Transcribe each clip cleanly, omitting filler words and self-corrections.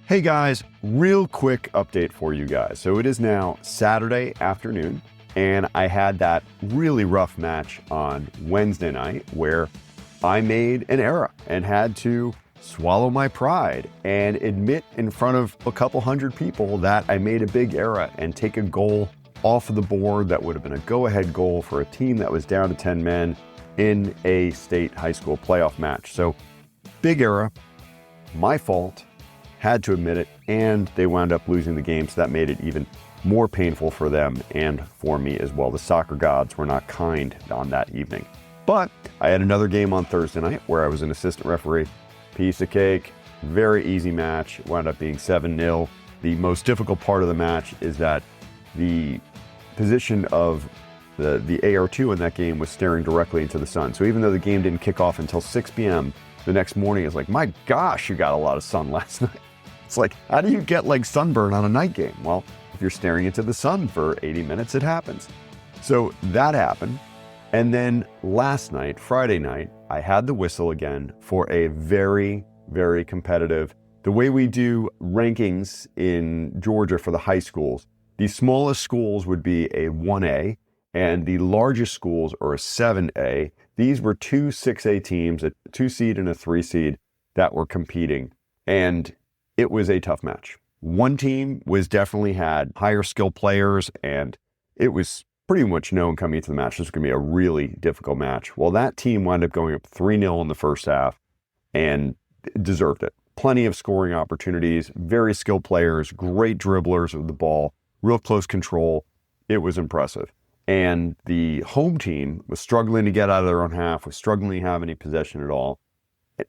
Hey guys, real quick update for you guys. So it is now Saturday afternoon, and I had that really rough match on Wednesday night where I made an error and had to swallow my pride and admit in front of a couple hundred people that I made a big error and take a goal off of the board that would have been a go-ahead goal for a team that was down to 10 men in a state high school playoff match. So big error, my fault. Had to admit it, and they wound up losing the game, so that made it even more painful for them and for me as well. The soccer gods were not kind on that evening. But I had another game on Thursday night where I was an assistant referee. Piece of cake, very easy match. It wound up being 7-0. The most difficult part of the match is that the position of the AR2 in that game was staring directly into the sun. So even though the game didn't kick off until 6 p.m., the next morning it's like, my gosh, you got a lot of sun last night. It's like, how do you get like sunburn on a night game? Well, if you're staring into the sun for 80 minutes, it happens. So that happened. And then last night, Friday night, I had the whistle again for a very, very competitive, the way we do rankings in Georgia for the high schools, the smallest schools would be a 1A and the largest schools are a 7A. These were two 6A teams, a 2 seed and a 3 seed that were competing. And it was a tough match. One team definitely had higher skill players, and it was pretty much known coming into the match this was going to be a really difficult match. Well, that team wound up going up 3-0 in the first half and deserved it. Plenty of scoring opportunities, very skilled players, great dribblers of the ball, real close control. It was impressive. And the home team was struggling to get out of their own half, was struggling to have any possession at all.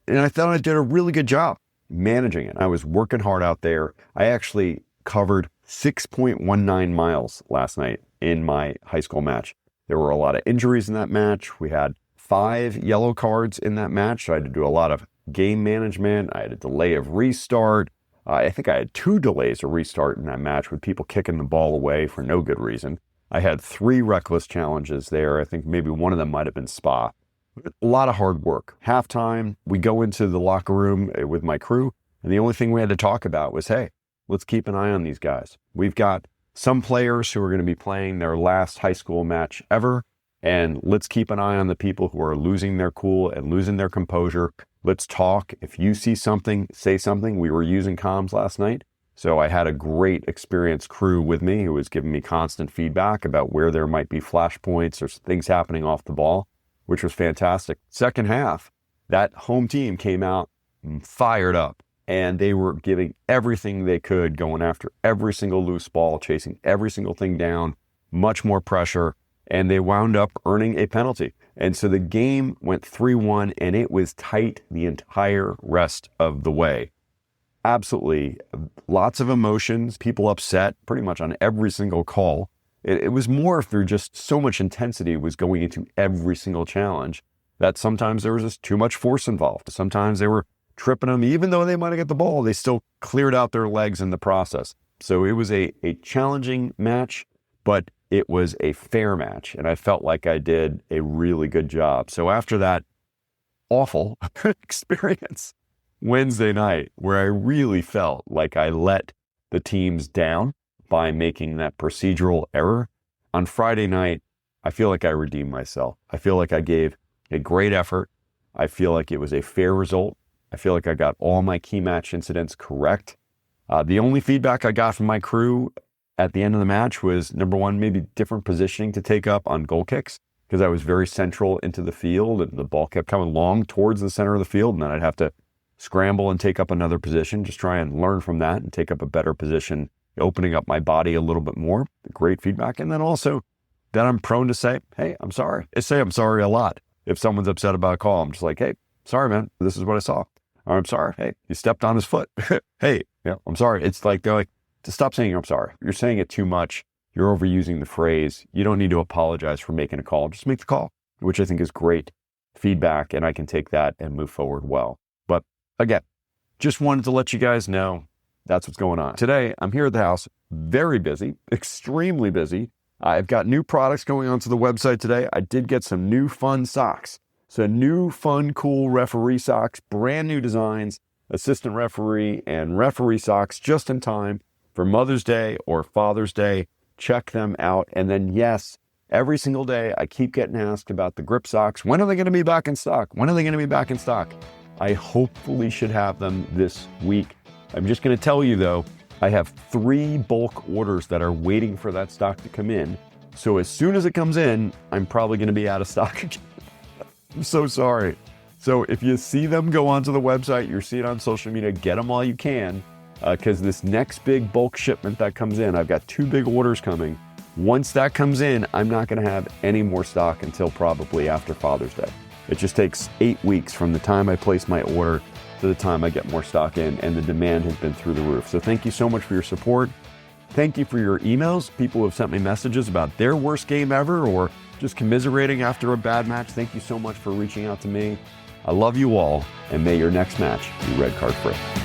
And I thought I did a really good job managing it. I was working hard out there. I actually covered 6.19 miles last night in my high school match. There were a lot of injuries in that match. We had 5 yellow cards in that match. So I had to do a lot of game management. I had a delay of restart. I think I had 2 delays of restart in that match with people kicking the ball away for no good reason. I had 3 reckless challenges there. I think maybe one of them might have been spa. A lot of hard work. Halftime, we go into the locker room with my crew, and the only thing we had to talk about was, hey, let's keep an eye on these guys. We've got some players who are going to be playing their last high school match ever, and let's keep an eye on the people who are losing their cool and losing their composure. Let's talk. If you see something, say something. We were using comms last night, so I had a great experienced crew with me who was giving me constant feedback about where there might be flashpoints or things happening off the ball, which was fantastic. Second half, that home team came out fired up, and they were giving everything they could, going after every single loose ball, chasing every single thing down, much more pressure, and they wound up earning a penalty. And so the game went 3-1, and it was tight the entire rest of the way. Absolutely. Lots of emotions, people upset pretty much on every single call. It was more through just so much intensity was going into every single challenge that sometimes there was just too much force involved. Sometimes they were tripping them. Even though they might have got the ball, they still cleared out their legs in the process. So it was a challenging match, but it was a fair match. And I felt like I did a really good job. So after that awful experience Wednesday night, where I really felt like I let the teams down by making that procedural error, on Friday night, I feel like I redeemed myself. I feel like I gave a great effort. I feel like it was a fair result. I feel like I got all my key match incidents correct. The only feedback I got from my crew at the end of the match was, number one, maybe different positioning to take up on goal kicks, because I was very central into the field and the ball kept coming long towards the center of the field, and then I'd have to scramble and take up another position, just try and learn from that and take up a better position, opening up my body a little bit more. Great feedback. And then also that I'm prone to say, hey, I'm sorry. I say I'm sorry a lot. If someone's upset about a call, I'm just like, hey, sorry, man, this is what I saw. Or I'm sorry. Hey, you stepped on his foot. Hey, yeah, I'm sorry. It's like, they're like, to stop saying I'm sorry. You're saying it too much. You're overusing the phrase. You don't need to apologize for making a call. Just make the call, which I think is great feedback. And I can take that and move forward well. But again, just wanted to let you guys know that's what's going on. Today, I'm here at the house, very busy, extremely busy. I've got new products going onto the website today. I did get some new fun socks. So new, fun, cool referee socks, brand new designs. assistant referee, and referee socks just in time for Mother's Day or Father's Day. Check them out. And then, yes, every single day I keep getting asked about the grip socks. When are they going to be back in stock? When are they going to be back in stock? I hopefully should have them this week. I'm just going to tell you, though, I have 3 bulk orders that are waiting for that stock to come in. So as soon as it comes in, I'm probably going to be out of stock again. I'm so sorry. So if you see them, go onto the website, you see it on social media, get them while you can, because this next big bulk shipment that comes in, I've got 2 big orders coming. Once that comes in, I'm not going to have any more stock until probably after Father's Day. It just takes 8 weeks from the time I place my order to the time I get more stock in, and the demand has been through the roof. So thank you so much for your support. Thank you for your emails. People have sent me messages about their worst game ever or just commiserating after a bad match. Thank you so much for reaching out to me. I love you all, and may your next match be red card free.